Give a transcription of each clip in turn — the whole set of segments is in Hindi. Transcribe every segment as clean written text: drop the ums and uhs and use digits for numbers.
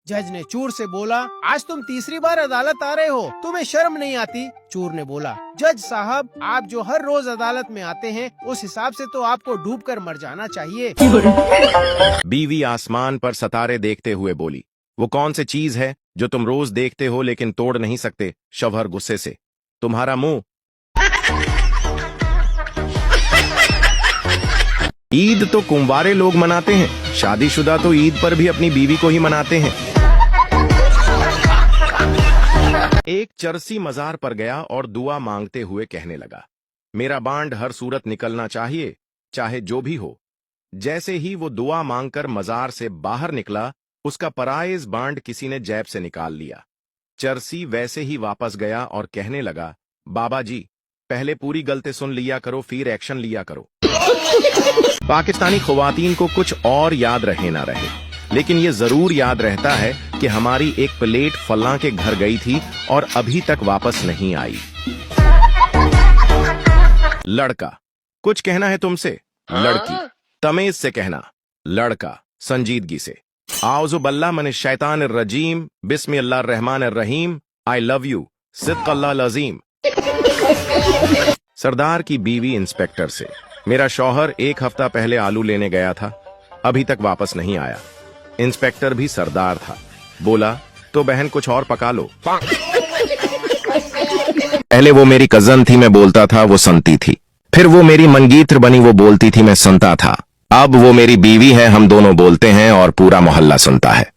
जज ने चोर से बोला, आज तुम तीसरी बार अदालत आ रहे हो, तुम्हें शर्म नहीं आती? चोर ने बोला, जज साहब, आप जो हर रोज अदालत में आते हैं, उस हिसाब से तो आपको डूबकर मर जाना चाहिए। बीवी आसमान पर सितारे देखते हुए बोली, वो कौन सी चीज है जो तुम रोज देखते हो लेकिन तोड़ नहीं सकते? शौहर गुस्से से, तुम्हारा मुंह। ईद तो कुंवारे लोग मनाते हैं, शादीशुदा तो ईद पर भी अपनी बीवी को ही मनाते हैं। एक चरसी मजार पर गया और दुआ मांगते हुए कहने लगा, मेरा बांड हर सूरत निकलना चाहिए, चाहे जो भी हो। जैसे ही वो दुआ मांगकर मजार से बाहर निकला, उसका पराइज बांड किसी ने जेब से निकाल लिया। चरसी वैसे ही वापस गया और कहने लगा, बाबा जी, पहले पूरी गलती सुन लिया करो, फिर एक्शन लिया करो। पाकिस्तानी ख्वातीन को कुछ और याद रहे ना रहे, लेकिन ये जरूर याद रहता है कि हमारी एक प्लेट फलां के घर गई थी और अभी तक वापस नहीं आई। लड़का, कुछ कहना है तुमसे? लड़की, तमीज से कहना। लड़का, संजीदगी से, आउज़ु बिल्लाहि मिनश शैतानिर रजीम, बिस्मिल्लाहिर रहमानिर रहीम, आई लव यू, सिद्क़ल्लाहिल अज़ीम। सरदार की बीवी इंस्पेक्टर से, मेरा शौहर 1 हफ्ता पहले आलू लेने गया था, अभी तक वापस नहीं आया। इंस्पेक्टर भी सरदार था, बोला, तो बहन कुछ और पका लो। पहले वो मेरी कजन थी, मैं बोलता था, वो सुनती थी। फिर वो मेरी मनगीत्र बनी, वो बोलती थी, मैं सुनता था। अब वो मेरी बीवी है, हम दोनों बोलते हैं और पूरा मोहल्ला सुनता है।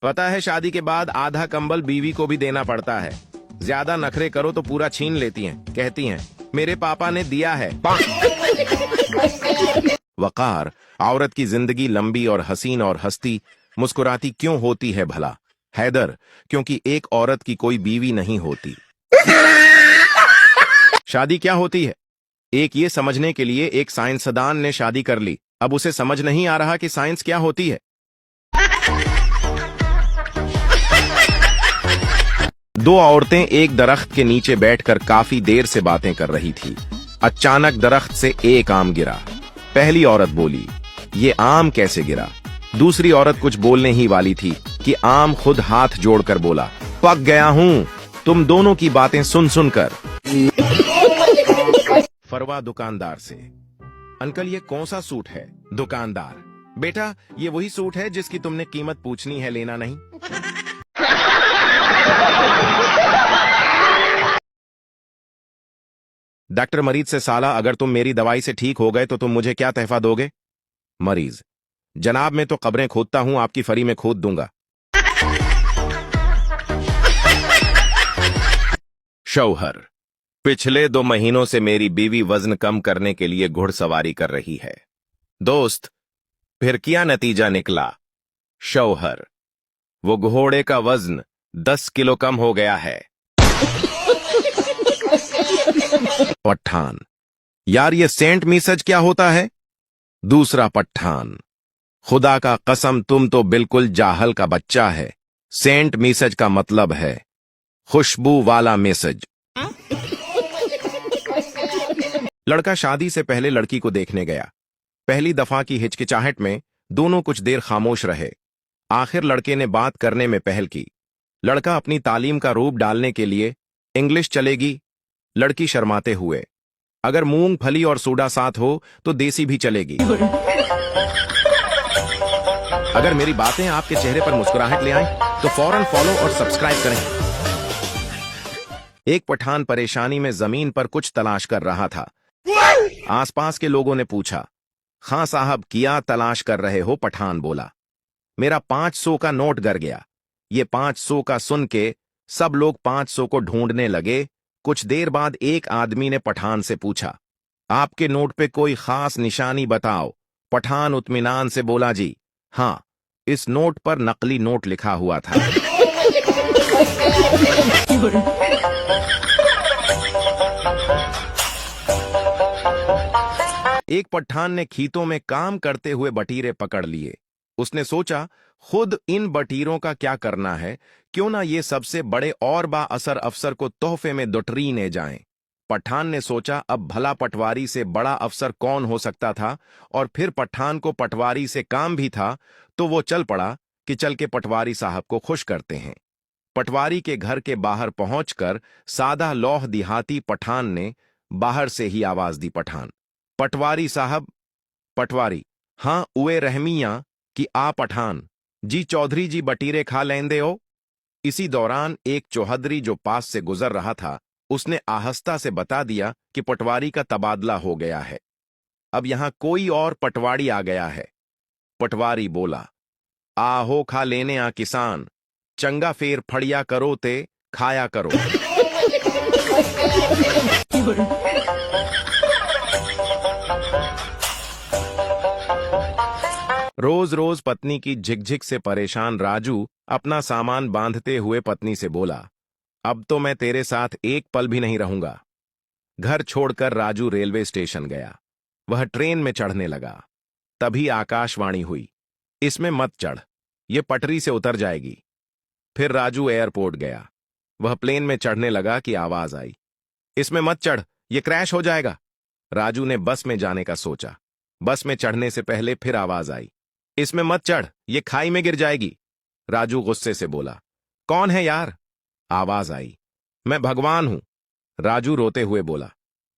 पता है, शादी के बाद आधा कंबल बीवी को भी देना पड़ता है। ज्यादा नखरे करो तो पूरा छीन लेती हैं, कहती हैं, मेरे पापा ने दिया है। वकार, औरत की जिंदगी लंबी और हसीन और हस्ती मुस्कुराती क्यों होती है भला? हैदर, क्योंकि एक औरत की कोई बीवी नहीं होती। शादी क्या होती है? एक ये समझने के लिए एक साइंसदान ने शादी कर ली, अब उसे समझ नहीं आ रहा कि साइंस क्या होती है। 2 औरतें एक दरख्त के नीचे बैठकर काफी देर से बातें कर रही थी। अचानक दरख्त से एक आम गिरा। पहली औरत बोली, ये आम कैसे गिरा? दूसरी औरत कुछ बोलने ही वाली थी कि आम खुद हाथ जोड़कर बोला, पक गया हूं तुम दोनों की बातें सुन सुनकर। फरवा दुकानदार से, अंकल ये कौन सा सूट है? दुकानदार, बेटा ये वही सूट है जिसकी तुमने कीमत पूछनी है, लेना नहीं। डॉक्टर मरीज से, साला अगर तुम मेरी दवाई से ठीक हो गए तो तुम मुझे क्या तहफा दोगे? मरीज, जनाब मैं तो कब्रें खोदता हूं, आपकी फरी में खोद दूंगा। शौहर, पिछले 2 महीनों से मेरी बीवी वजन कम करने के लिए घुड़सवारी कर रही है। दोस्त, फिर क्या नतीजा निकला? शौहर, वो घोड़े का वजन 10 किलो कम हो गया है। पठान, यार ये सेंट मिसेज क्या होता है? दूसरा पठान, खुदा का कसम तुम तो बिल्कुल जाहल का बच्चा है। सेंट मिसेज का मतलब है खुशबू वाला मैसेज। लड़का शादी से पहले लड़की को देखने गया। पहली दफा की हिचकिचाहट में दोनों कुछ देर खामोश रहे। आखिर लड़के ने बात करने में पहल की। लड़का अपनी तालीम का रूप डालने के लिए, इंग्लिश चलेगी? लड़की शर्माते हुए, अगर मूंगफली और सोडा साथ हो तो देसी भी चलेगी। अगर मेरी बातें आपके चेहरे पर मुस्कुराहट ले आएं तो फौरन फॉलो और सब्सक्राइब करें। एक पठान परेशानी में जमीन पर कुछ तलाश कर रहा था। आसपास के लोगों ने पूछा, खां साहब क्या तलाश कर रहे हो? पठान बोला, मेरा 500 का नोट गिर गया। ये 500 का सुन के सब लोग 500 को ढूंढने लगे। कुछ देर बाद एक आदमी ने पठान से पूछा, आपके नोट पे कोई खास निशानी बताओ। पठान इत्मीनान से बोला, जी हाँ, इस नोट पर नकली नोट लिखा हुआ था। एक पठान ने खीतों में काम करते हुए बटीरे पकड़ लिए। उसने सोचा, खुद इन बटीरों का क्या करना है, क्यों ना ये सबसे बड़े और बाअसर अफसर को तोहफे में दुटरीने जाएं। पठान ने सोचा, अब भला पटवारी से बड़ा अफसर कौन हो सकता था, और फिर पठान को पटवारी से काम भी था, तो वो चल पड़ा कि चल के पटवारी साहब को खुश करते हैं। पटवारी के घर के बाहर पहुंचकर सादा लौह दिहाती पठान ने बाहर से ही आवाज दी, पठान। पटवारी साहब। पटवारी, हाँ उए रहमिया कि आ पठान जी, चौधरी जी बटीरे खा लेंदे हो। इसी दौरान एक चौहद्री जो पास से गुजर रहा था, उसने आहिस्ता से बता दिया कि पटवारी का तबादला हो गया है, अब यहां कोई और पटवारी आ गया है। पटवारी बोला, आहो खा लेने आ किसान, चंगा फेर फड़िया करो ते खाया करो। रोज रोज पत्नी की झिकझिक से परेशान राजू अपना सामान बांधते हुए पत्नी से बोला, अब तो मैं तेरे साथ एक पल भी नहीं रहूंगा। घर छोड़कर राजू रेलवे स्टेशन गया। वह ट्रेन में चढ़ने लगा। तभी आकाशवाणी हुई, इसमें मत चढ़, ये पटरी से उतर जाएगी। फिर राजू एयरपोर्ट गया। वह प्लेन में चढ़ने लगा कि आवाज आई, इसमें मत चढ़, ये क्रैश हो जाएगा। राजू ने बस में जाने का सोचा। बस में चढ़ने से पहले फिर आवाज आई, इसमें मत चढ़, ये खाई में गिर जाएगी। राजू गुस्से से बोला, कौन है यार? आवाज आई, मैं भगवान हूं। राजू रोते हुए बोला,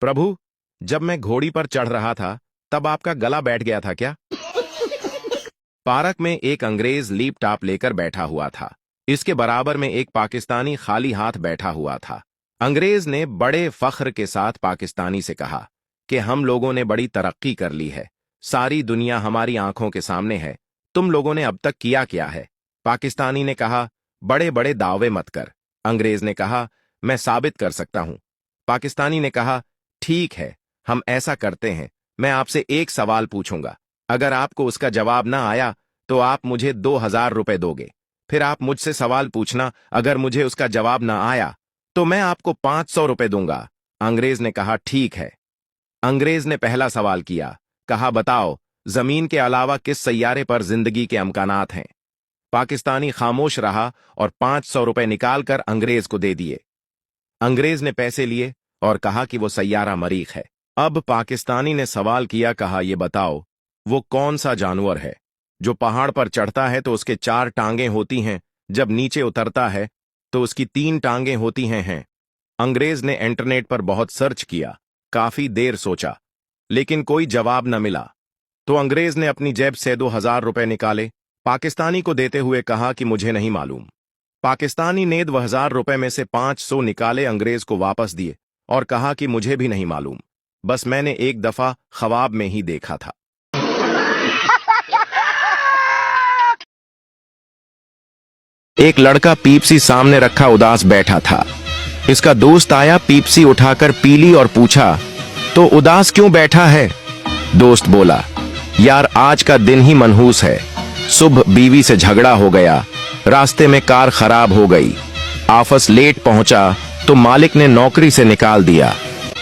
प्रभु, जब मैं घोड़ी पर चढ़ रहा था तब आपका गला बैठ गया था क्या? पार्क में एक अंग्रेज लीप टाप लेकर बैठा हुआ था। इसके बराबर में एक पाकिस्तानी खाली हाथ बैठा हुआ था। अंग्रेज ने बड़े फख्र के साथ पाकिस्तानी से कहा कि हम लोगों ने बड़ी तरक्की कर ली है, सारी दुनिया हमारी आंखों के सामने है, तुम लोगों ने अब तक किया क्या है? पाकिस्तानी ने कहा, बड़े बड़े दावे मत कर। अंग्रेज ने कहा, मैं साबित कर सकता हूं। पाकिस्तानी ने कहा, ठीक है, हम ऐसा करते हैं, मैं आपसे एक सवाल पूछूंगा, अगर आपको उसका जवाब ना आया तो आप मुझे 2000 रुपए दोगे। फिर आप मुझसे सवाल पूछना, अगर मुझे उसका जवाब ना आया तो मैं आपको 500 रुपए दूंगा। अंग्रेज ने कहा, ठीक है। अंग्रेज ने पहला सवाल किया, कहा, बताओ जमीन के अलावा किस सैयारे पर जिंदगी के अमकानात हैं? पाकिस्तानी खामोश रहा और 500 रुपए निकालकर अंग्रेज को दे दिए। अंग्रेज ने पैसे लिए और कहा कि वो सैयारा मरीख है। अब पाकिस्तानी ने सवाल किया, कहा, ये बताओ वो कौन सा जानवर है जो पहाड़ पर चढ़ता है तो उसके 4 टांगें होती हैं, जब नीचे उतरता है तो उसकी 3 टांगें होती हैं। अंग्रेज ने इंटरनेट पर बहुत सर्च किया, काफी देर सोचा, लेकिन कोई जवाब न मिला। तो अंग्रेज ने अपनी जेब से 2000 रुपए निकाले, पाकिस्तानी को देते हुए कहा कि मुझे नहीं मालूम। पाकिस्तानी ने 2000 रुपए में से 500 निकाले, अंग्रेज को वापस दिए और कहा कि मुझे भी नहीं मालूम, बस मैंने एक दफा ख्वाब में ही देखा था। एक लड़का पीप्सी सामने रखा उदास बैठा था। इसका दोस्त आया, पीप्सी उठाकर पी ली और पूछा, तो उदास क्यों बैठा है? दोस्त बोला, यार आज का दिन ही मनहूस है। सुबह बीवी से झगड़ा हो गया, रास्ते में कार खराब हो गई, ऑफिस लेट पहुंचा तो मालिक ने नौकरी से निकाल दिया।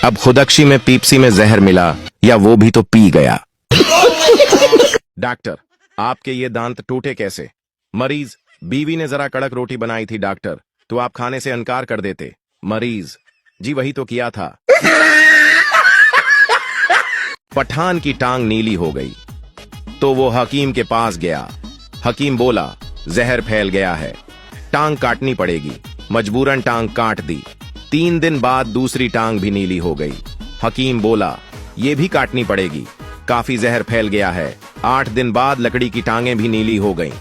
अब खुदकशी में पीप्सी में जहर मिला, या वो भी तो पी गया। डॉक्टर, आपके ये दांत टूटे कैसे? मरीज, बीवी ने जरा कड़क रोटी बनाई थी डॉक्टर, तो आप खाने से इनकार कर देते। मरीज, जी वही तो किया था। पठान की टांग नीली हो गई तो वो हकीम के पास गया। हकीम बोला, जहर फैल गया है, टांग काटनी पड़ेगी। मजबूरन टांग काट दी। 3 दिन बाद दूसरी टांग भी नीली हो गई। हकीम बोला, ये भी काटनी पड़ेगी, काफी जहर फैल गया है। 8 दिन बाद लकड़ी की टांगें भी नीली हो गईं।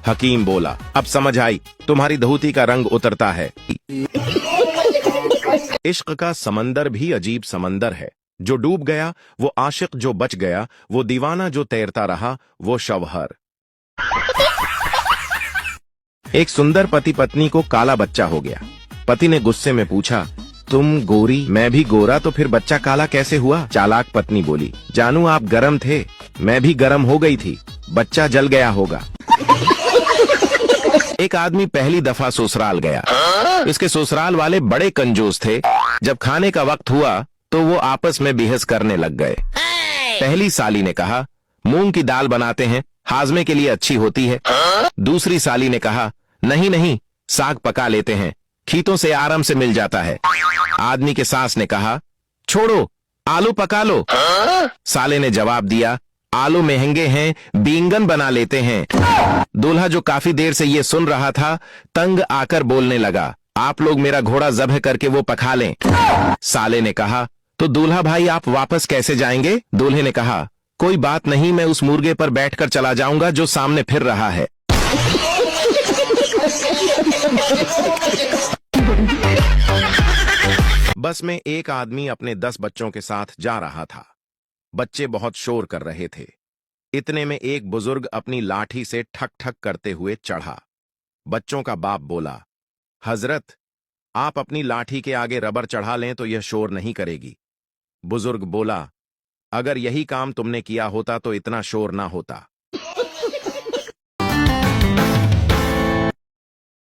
हकीम बोला, अब समझ आई, तुम्हारी धोती का रंग उतरता है। इश्क का समंदर भी अजीब समंदर है, जो डूब गया वो आशिक, जो बच गया वो दीवाना, जो तैरता रहा वो शवहर। एक सुंदर पति पत्नी को काला बच्चा हो गया। पति ने गुस्से में पूछा, तुम गोरी, मैं भी गोरा, तो फिर बच्चा काला कैसे हुआ? चालाक पत्नी बोली, जानू आप गरम थे, मैं भी गरम हो गई थी, बच्चा जल गया होगा। एक आदमी पहली दफा ससुराल गया। इसके ससुराल वाले बड़े कंजूस थे। जब खाने का वक्त हुआ तो वो आपस में बहस करने लग गए। पहली साली ने कहा, मूंग की दाल बनाते हैं, हाजमे के लिए अच्छी होती है। दूसरी साली ने कहा, नहीं नहीं, साग पका लेते हैं, खीतों से आराम से मिल जाता है। आदमी के सास ने कहा, छोड़ो, आलू पका लो। साले ने जवाब दिया, आलू महंगे हैं, बैंगन बना लेते हैं। दूल्हा जो काफी देर से ये सुन रहा था, तंग आकर बोलने लगा, आप लोग मेरा घोड़ा ज़ब्ह करके वो पका लें। साले ने कहा, तो दूल्हा भाई आप वापस कैसे जाएंगे? दूल्हे ने कहा, कोई बात नहीं, मैं उस मुर्गे पर बैठकर चला जाऊंगा जो सामने फिर रहा है। बस में एक आदमी अपने 10 बच्चों के साथ जा रहा था। बच्चे बहुत शोर कर रहे थे। इतने में एक बुजुर्ग अपनी लाठी से ठक ठक करते हुए चढ़ा। बच्चों का बाप बोला, हजरत, आप अपनी लाठी के आगे रबर चढ़ा लें तो यह शोर नहीं करेगी। बुजुर्ग बोला, अगर यही काम तुमने किया होता तो इतना शोर ना होता।